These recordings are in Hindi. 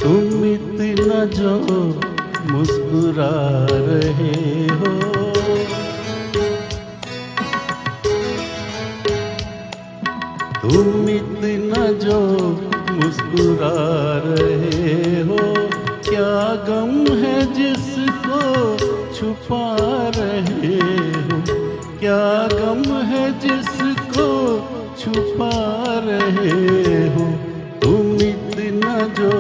तुम इतना जो मुस्कुरा रहे हो, तुम इतना जो मुस्कुरा रहे हो, क्या गम है जिसको छुपा रहे हो, क्या गम है जिसको छुपा रहे हो, तुम इतना जो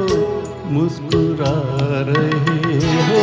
मुस्कुरा रहे हो।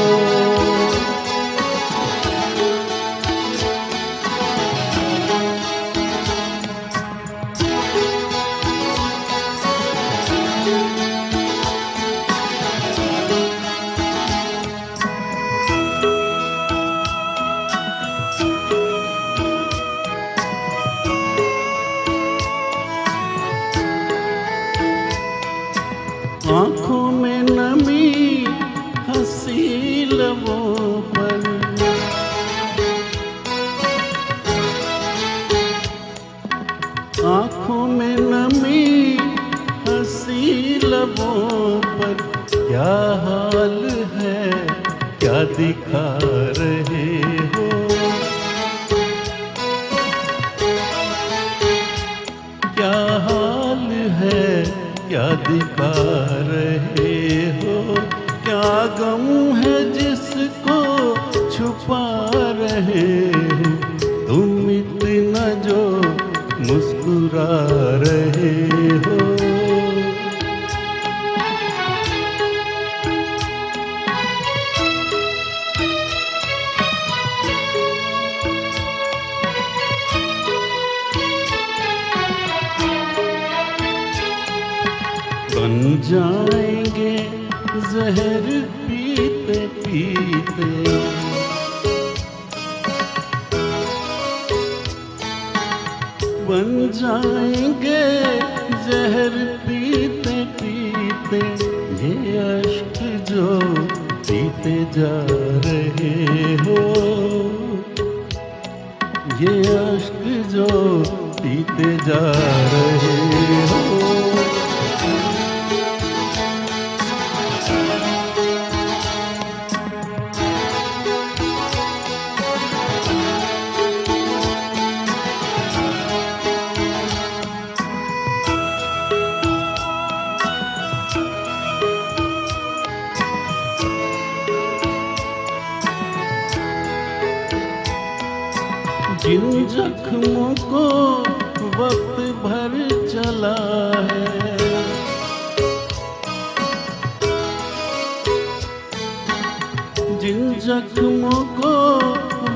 आँखों में नमी हंसी लबों पर, आँखों में नमी हंसी लबों पर, क्या हाल है क्या दिखा रहे हो, क्या हाल है क्या दिखा रहे हो, क्या गम है जिसको छुपा रहे हो, तुम इतना जो मुस्कुरा रहे हो। बन जाएंगे जहर पीते पीते, बन जाएंगे जहर पीते पीते, ये अश्क जो पीते जा रहे हो, ये अश्क जो पीते जा रहे हो। जिन जख्मों को वक्त भर चला है, जिन जख्मों को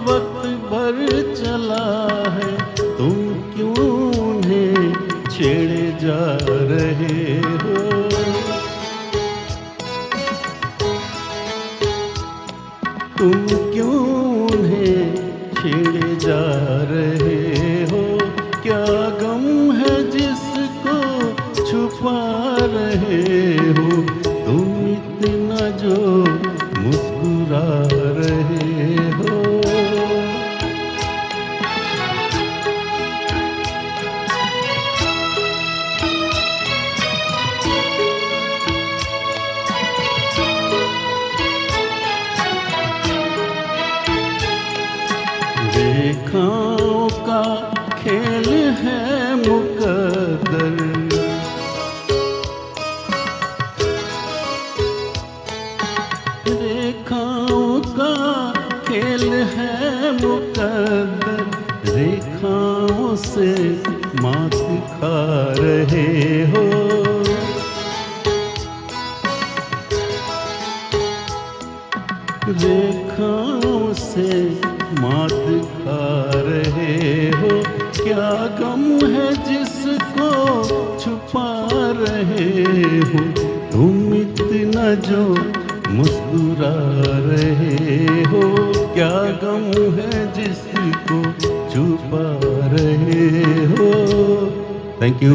वक्त भर चला है, तुम क्यों उन्हें छेड़े जा रहे हो, तुम क्यों उन्हें छेड़े जा रहे हो, क्या गम है जिसको छुपा रहे हो, तुम इतना जो मुस्कुरा रहे हो। रेखाओं का खेल है मुकद्दर, रेखाओं का खेल है मुकद्दर, रेखाओं से मात खा रहे हो, रेखाओं से मात खा रहे हो, क्या गम है जिसको छुपा रहे हो, तुम इतना जो मुस्कुरा रहे हो, क्या गम है जिसको छुपा रहे हो। Thank you.